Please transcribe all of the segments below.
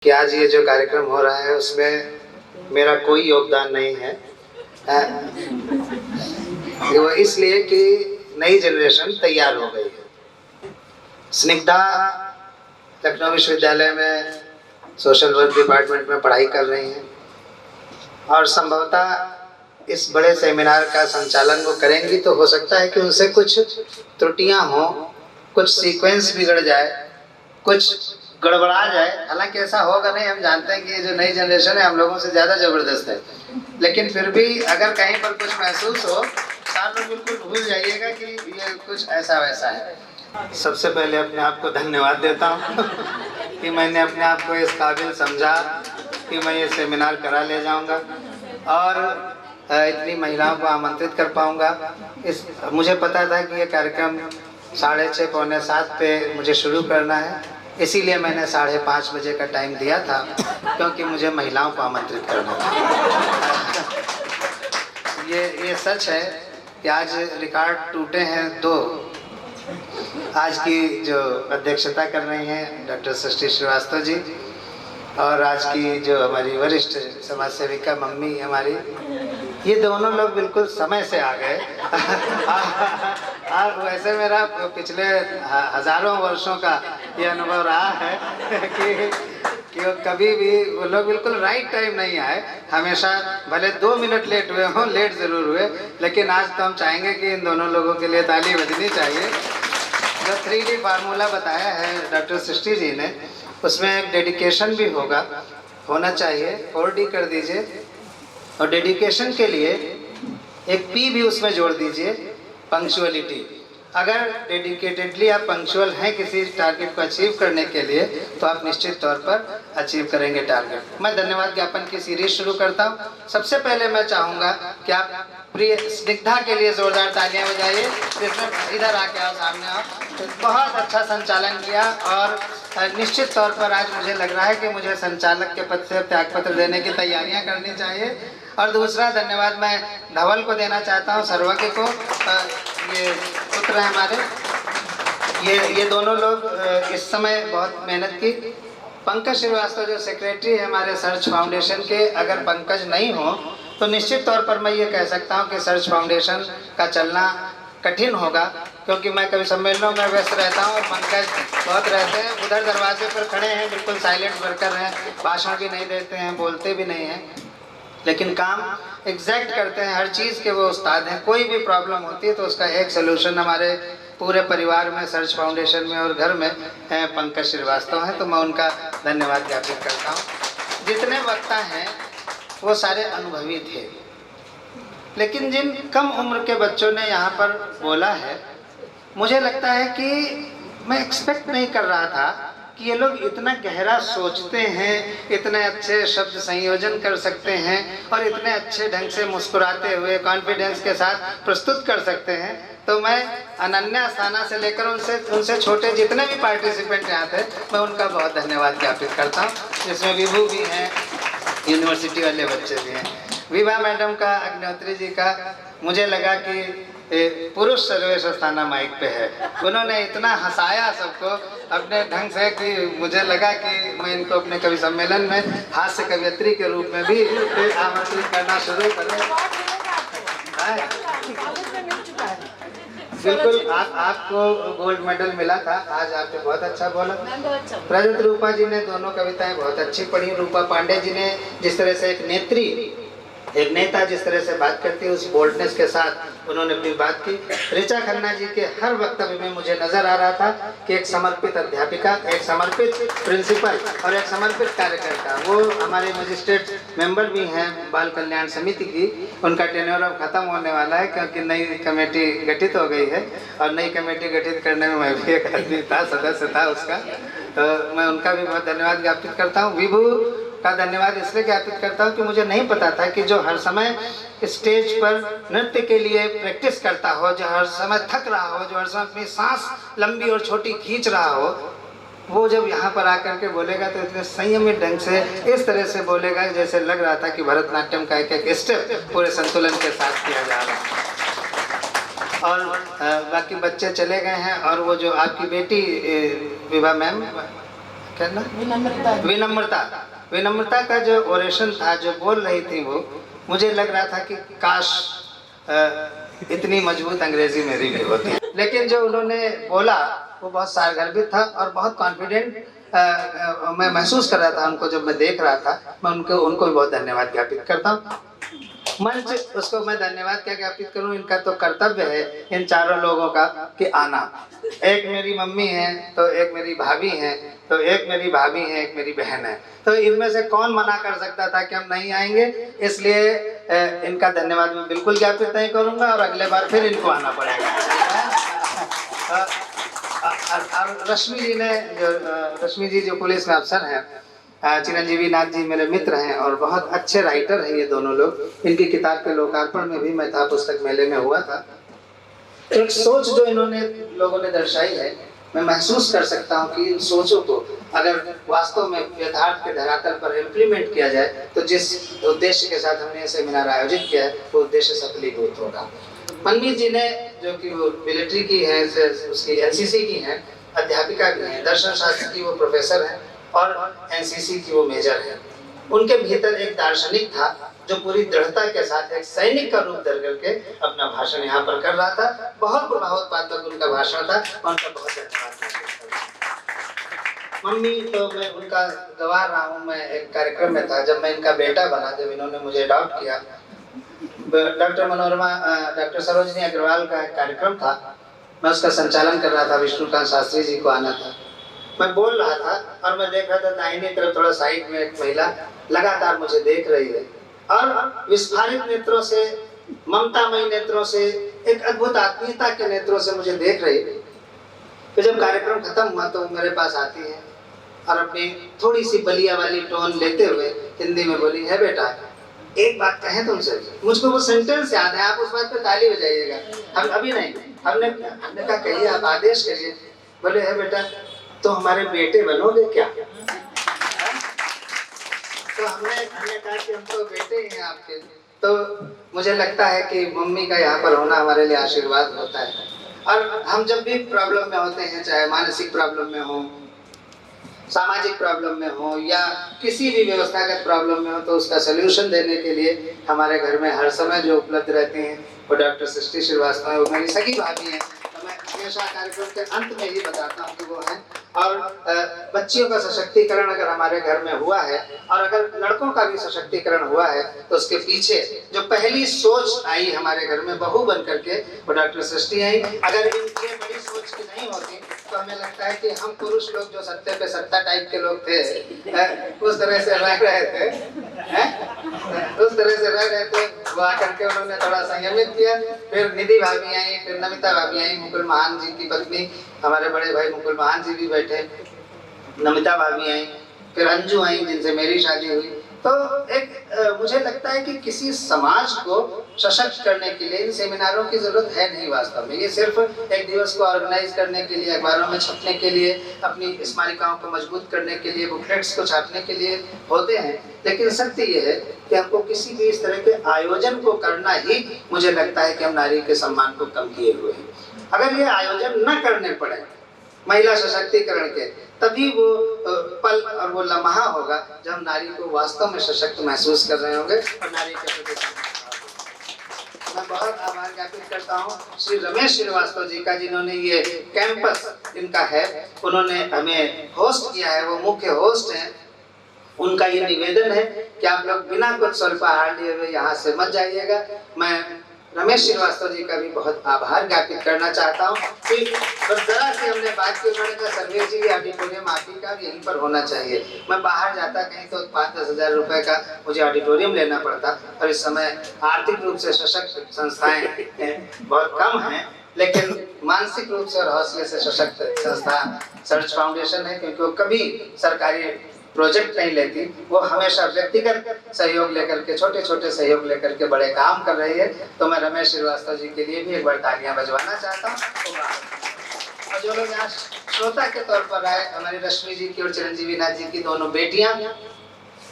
कि आज ये जो कार्यक्रम हो रहा है उसमें मेरा कोई योगदान नहीं है। वो इसलिए कि नई जनरेशन तैयार हो गई है। स्निग्धा लखनऊ विश्वविद्यालय में सोशल वर्क डिपार्टमेंट में पढ़ाई कर रही हैं और संभवतः इस बड़े सेमिनार का संचालन वो करेंगी तो हो सकता है कि उनसे कुछ त्रुटियां हों, कुछ सीक्वेंस बिगड़ जाए, कुछ गड़बड़ा जाए। हालांकि ऐसा होगा नहीं, हम जानते हैं कि ये जो नई जनरेशन है हम लोगों से ज़्यादा ज़बरदस्त है, लेकिन फिर भी अगर कहीं पर कुछ महसूस हो आप लोग बिल्कुल भूल जाइएगा कि ये कुछ ऐसा वैसा है। सबसे पहले अपने आप को धन्यवाद देता हूँ कि मैंने अपने आप को इस काबिल समझा कि मैं ये सेमिनार करा ले जाऊँगा और इतनी महिलाओं को आमंत्रित कर पाऊँगा। मुझे पता था कि ये कार्यक्रम 6:30 पौने 7 पे मुझे शुरू करना है, इसीलिए मैंने 5:30 बजे का टाइम दिया था, क्योंकि मुझे महिलाओं को आमंत्रित करना था। ये सच है कि आज रिकॉर्ड टूटे हैं 2। आज की जो अध्यक्षता कर रही हैं डॉक्टर सृष्टि श्रीवास्तव जी, और आज की जो हमारी वरिष्ठ समाज सेविका मम्मी हमारी, ये दोनों लोग बिल्कुल समय से आ गए। और वैसे मेरा पिछले हजारों वर्षों का ये अनुभव रहा है कि वो कभी भी वो लोग बिल्कुल राइट टाइम नहीं आए। हमेशा भले 2 मिनट लेट हुए हों, लेट ज़रूर हुए, लेकिन आज तो हम चाहेंगे कि इन दोनों लोगों के लिए ताली बजनी चाहिए। जो 3D फार्मूला बताया है डॉक्टर सृष्टि जी ने, उसमें एक डेडिकेशन भी होना चाहिए। 4D कर दीजिए और डेडिकेशन के लिए एक P भी उसमें जोड़ दीजिए, पंक्चुअलिटी। अगर डेडिकेटेडली आप पंक्चुअल हैं किसी टारगेट को अचीव करने के लिए, तो आप निश्चित तौर पर अचीव करेंगे टारगेट। मैं धन्यवाद ज्ञापन की सीरीज शुरू करता हूं। सबसे पहले मैं चाहूँगा कि आप प्रिय स्निग्धा के लिए जोरदार तालियां बजाइए। जिसमें इधर आके आओ, सामने आओ। तो बहुत अच्छा संचालन किया और निश्चित तौर पर आज मुझे लग रहा है कि मुझे संचालक के पद से त्यागपत्र देने की तैयारियां करनी चाहिए। और दूसरा धन्यवाद मैं धवल को देना चाहता हूं, सर्वज्ञ को। ये पुत्र हैं हमारे, ये दोनों लोग इस समय बहुत मेहनत की। पंकज श्रीवास्तव जो सेक्रेटरी है हमारे सर्च फाउंडेशन के, अगर पंकज नहीं हो तो निश्चित तौर पर मैं ये कह सकता हूँ कि सर्च फाउंडेशन का चलना कठिन होगा, क्योंकि मैं कभी सम्मेलनों में व्यस्त रहता हूँ और पंकज बहुत रहते हैं, उधर दरवाजे पर खड़े हैं, बिल्कुल साइलेंट वर्कर हैं, भाषण भी नहीं देते हैं, बोलते भी नहीं हैं, लेकिन काम एग्जैक्ट करते हैं। हर चीज़ के वो उस्ताद हैं। कोई भी प्रॉब्लम होती है तो उसका एक सोल्यूशन हमारे पूरे परिवार में, सर्च फाउंडेशन में और घर में पंकज श्रीवास्तव हैं, तो मैं उनका धन्यवाद ज्ञापित करता हूँ। जितने वक्ता हैं वो सारे अनुभवी थे, लेकिन जिन कम उम्र के बच्चों ने यहाँ पर बोला है, मुझे लगता है कि मैं एक्सपेक्ट नहीं कर रहा था कि ये लोग इतना गहरा सोचते हैं, इतने अच्छे शब्द संयोजन कर सकते हैं और इतने अच्छे ढंग से मुस्कुराते हुए कॉन्फिडेंस के साथ प्रस्तुत कर सकते हैं। तो मैं अनन्या स्थाना से लेकर उनसे छोटे जितने भी पार्टिसिपेंट यहाँ थे, मैं उनका बहुत धन्यवाद ज्ञापित करता हूँ। जिसमें विभू भी हैं, यूनिवर्सिटी वाले बच्चे भी हैं, विभा मैडम का, अग्निहोत्री जी का। मुझे लगा कि पुरुष सर्वेश स्थाना माइक पे है। उन्होंने इतना हंसाया सबको अपने ढंग से कि मुझे लगा कि मैं इनको अपने कवि सम्मेलन में हास्य कवियत्री के रूप में भी आमंत्रित करना शुरू करूँ। बिल्कुल, आपको गोल्ड मेडल मिला था आज, आपने बहुत अच्छा बोला। रजत रूपा जी ने दोनों कविताएं बहुत अच्छी पढ़ी। रूपा पांडे जी ने जिस तरह से एक नेता जिस तरह से बात करती है, उस बोल्डनेस के साथ उन्होंने अपनी बात की। ऋचा खन्ना जी के हर वक्तव्य में मुझे नजर आ रहा था कि एक समर्पित अध्यापिका, एक समर्पित प्रिंसिपल और एक समर्पित कार्यकर्ता। वो हमारे मजिस्ट्रेट मेंबर भी हैं बाल कल्याण समिति की। उनका टेन्योर अब खत्म होने वाला है, क्योंकि नई कमेटी गठित हो गई है, और नई कमेटी गठित करने में मैं भी एक आदमी था, सदस्य था उसका। तो मैं उनका भी बहुत धन्यवाद ज्ञापित करता हूँ। विभू का धन्यवाद इसलिए ज्ञापित करता हूँ कि मुझे नहीं पता था कि जो हर समय स्टेज पर नृत्य के लिए प्रैक्टिस करता हो, जो हर समय थक रहा हो, जो हर समय अपनी सांस लंबी और छोटी खींच रहा हो, वो जब यहाँ पर आकर के बोलेगा तो इतने संयमित ढंग से इस तरह से बोलेगा जैसे लग रहा था कि भरतनाट्यम का एक एक स्टेप पूरे संतुलन के साथ किया जा रहा है। और बाकी बच्चे चले गए हैं, और वो जो आपकी बेटी विभा मैम क्या ना, विनम्रता। विनम्रता। विनम्रता का जो ओरेशन था, जो बोल रही थी वो, मुझे लग रहा था कि काश इतनी मजबूत अंग्रेजी मेरी भी होती। लेकिन जो उन्होंने बोला वो बहुत सारगर्भित था और बहुत कॉन्फिडेंट मैं महसूस कर रहा था उनको जब मैं देख रहा था। मैं उनको भी बहुत धन्यवाद ज्ञापित करता हूँ। मंच उसको मैं धन्यवाद क्या ज्ञापित करूं, इनका तो कर्तव्य है इन चारों लोगों का कि आना। एक मेरी मम्मी है, तो एक मेरी भाभी है, तो एक मेरी भाभी है, एक मेरी बहन है। तो इनमें से कौन मना कर सकता था कि हम नहीं आएंगे। इसलिए इनका धन्यवाद मैं बिल्कुल ज्ञापित नहीं करूंगा और अगले बार फिर इनको आना पड़ेगा। और रश्मि जी ने रश्मि जी जो पुलिस में अफसर हैं, चिरंजीवी नाथ जी मेरे मित्र हैं और बहुत अच्छे राइटर हैं ये दोनों लोग। इनकी किताब के लोकार्पण में भी मैं था, पुस्तक मेले में हुआ था। एक सोच जो इन्होंने लोगों ने दर्शाई है, मैं महसूस कर सकता हूँ कि इन सोचों को अगर वास्तव में यथार्थ के धरातल पर इम्प्लीमेंट किया जाए तो जिस उद्देश्य के साथ हमने ये सेमिनार आयोजित किया है वो उद्देश्य सफलीभूत होगा। मनमीत जी ने, जो कि वो मिलिट्री की है, उसकी एनसीसी की है, अध्यापिका भी है, दर्शन शास्त्र की वो प्रोफेसर है और एनसीसी की वो मेजर है। उनके भीतर एक दार्शनिक था जो पूरी दृढ़ता के साथ एक सैनिक का रूप धर करके अपना भाषण यहाँ पर कर रहा था। बहुत प्रभावोत्पादक उनका भाषण था। उनका बहुत धन्यवाद। मम्मी तो मैं उनका गवा रहा हूँ। मैं एक कार्यक्रम में था जब मैं इनका बेटा बना, जब इन्होंने मुझे अडॉप्ट किया। डॉक्टर मनोरमा, डॉक्टर सरोजनी अग्रवाल का एक कार्यक्रम था, मैं उसका संचालन कर रहा था। विष्णुकांत शास्त्री जी को आना था। मैं बोल रहा था और मैं देख रहा था दाहिनी तरफ थोड़ा साइड में एक महिला लगातार मुझे देख रही है और विस्फारित नेत्रों से, ममतामयी नेत्रों से, एक अद्भुत आत्मीयता के नेत्रों से मुझे देख रही है। फिर जब कार्यक्रम खत्म हुआ तो वो मेरे पास आती है और अपनी थोड़ी सी बलिया वाली टोन लेते हुए हिंदी में बोली, है बेटा एक बात कहें तुमसे। मुझको वो सेंटेंस याद है, आप उस बात पे ताली बजाइएगा। हम अभी नहीं, हमने कहा कहिए, आप आदेश करिए। बोले, है बेटा तो हमारे बेटे बनोगे क्या? तो हमने कहा कि हम तो बेटे ही हैं आपके। तो मुझे लगता है कि मम्मी का यहाँ पर होना हमारे लिए आशीर्वाद होता है। और हम जब भी प्रॉब्लम में होते हैं, चाहे मानसिक प्रॉब्लम में हो, सामाजिक प्रॉब्लम में हो या किसी भी व्यवस्थागत प्रॉब्लम में हो, तो उसका सलूशन देने के लिए हमारे घर में हर समय जो उपलब्ध रहते हैं वो डॉक्टर सृष्टि श्रीवास्तव है। वो मेरी सगी भाभी हैं। तो मैं हमेशा कार्यक्रम के अंत में ही बताता हूँ कि वो हैं। और बच्चियों का सशक्तिकरण अगर हमारे घर में हुआ है और अगर लड़कों का भी सशक्तिकरण हुआ है तो उसके पीछे जो पहली सोच आई हमारे घर में बहू बन करके, वो डॉक्टर सृष्टि आई। अगर इनकी बड़ी सोच की नहीं होती तो हमें लगता है कि हम पुरुष लोग जो सत्ते पे सत्ता टाइप के लोग थे, उस तरह से रह रहे थे, उस तरह से रह रहे थे। वो आकर के उन्होंने थोड़ा संयमित किया। फिर निधि भाभी आई, फिर नमिता भाभी आई, मुकुल महान जी की पत्नी, हमारे बड़े भाई मुकुल महान जी भी बैठे, नमिता भाभी आई, फिर अंजू आई जिनसे मेरी शादी हुई। तो एक मुझे लगता है कि किसी समाज को सशक्त करने के लिए इन सेमिनारों की जरूरत है नहीं वास्तव में। ये सिर्फ एक दिवस को ऑर्गेनाइज करने के लिए, अखबारों में छपने के लिए, अपनी स्मारिकाओं को मजबूत करने के लिए, बुकलेट्स को छापने के लिए होते हैं। लेकिन सत्य ये है कि हमको किसी भी इस तरह के आयोजन को करना ही, मुझे लगता है कि हम नारी के सम्मान को कम किए हुए हैं। अगर ये आयोजन न करने पड़े महिला सशक्तिकरण के, तभी वो पल और वो लम्हा होगा जब हम नारी को वास्तव में सशक्त महसूस कर रहे होंगे और नारी के प्रति। मैं बहुत आभार ज्ञापित करता हूँ श्री रमेश श्रीवास्तव जी का, जिन्होंने ये कैंपस इनका है, उन्होंने हमें होस्ट किया है, वो मुख्य होस्ट हैं। उनका ये निवेदन है कि आप लोग बिना कुछ स्वल्पाहार लिए हुए यहाँ से मत जाइएगा। मैं रमेश श्रीवास्तव जी का भी बहुत आभार ज्ञापित करना चाहता हूँ कि बस जरा सी हमने बात की, उन्होंने कहा सर्वेश जी ऑडिटोरियम आप ही का यहीं पर होना चाहिए। मैं बाहर जाता कहीं तो 5-10 हज़ार रुपए का मुझे ऑडिटोरियम लेना पड़ता, और इस समय आर्थिक रूप से सशक्त संस्थाएं बहुत कम हैं, लेकिन मानसिक रूप से और हौसले से सशक्त संस्था सर्च फाउंडेशन है, क्योंकि वो कभी सरकारी प्रोजेक्ट नहीं लेती, वो हमेशा व्यक्तिगत सहयोग लेकर के, छोटे छोटे सहयोग लेकर के बड़े काम कर रही है। तो मैं रमेश श्रीवास्तव जी के लिए भी एक बार तालियां बजवाना चाहता हूँ। और जो लोग यहाँ श्रोता के तौर पर आए, हमारी रश्मि जी की और चिरंजीवी नाथ जी की दोनों बेटियां,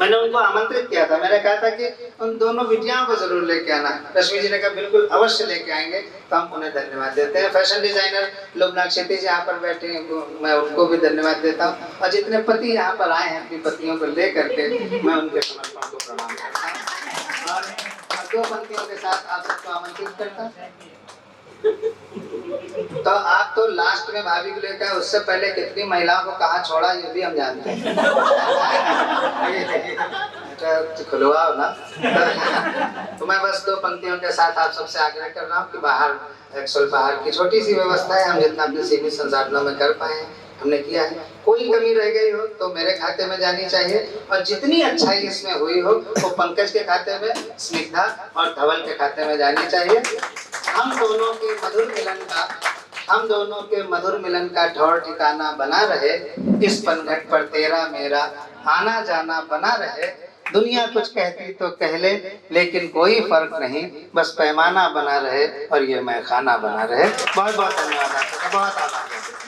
मैंने उनको आमंत्रित किया था, मैंने कहा था कि उन दोनों बिटियाओं को जरूर लेके आना। रश्मि जी ने कहा बिल्कुल अवश्य लेके आएंगे। तो हम उन्हें धन्यवाद देते हैं। फैशन डिजाइनर लुबना क्षिति जी यहाँ पर बैठे हैं, मैं उनको भी धन्यवाद देता हूँ। और जितने पति यहाँ पर आए हैं अपनी पत्नियों को ले करके, मैं उनके समर्पण को प्रणाम करता हूँ। और दो पंक्तियों के साथ आप सबको आमंत्रित करता हूँ। तो आप तो लास्ट में भाभी को लेकर, उससे पहले कितनी महिलाओं को कहाँ छोड़ा ये भी हम जानते हैं। खुलवाओ ना। तो मैं बस दो पंक्तियों के साथ आप सबसे आग्रह कर रहा हूँ कि बाहर एक स्वल्पाहार की छोटी सी व्यवस्था है, हम जितना अपने सीमित संसाधनों में कर पाए हमने किया है। कोई कमी रह गई हो तो मेरे खाते में जानी चाहिए, और जितनी अच्छाई इसमें हुई हो वो पंकज के खाते में, स्निग्धा और धवल के खाते में जानी चाहिए। हम दोनों के मधुर मिलन का ठौर ठिकाना बना रहे, इस पनघट पर तेरा मेरा आना जाना बना रहे। दुनिया कुछ कहती तो कह ले, लेकिन कोई फर्क नहीं, बस पैमाना बना रहे और ये मैं खाना बना रहे। बहुत बहुत धन्यवाद आपका, बहुत आभार।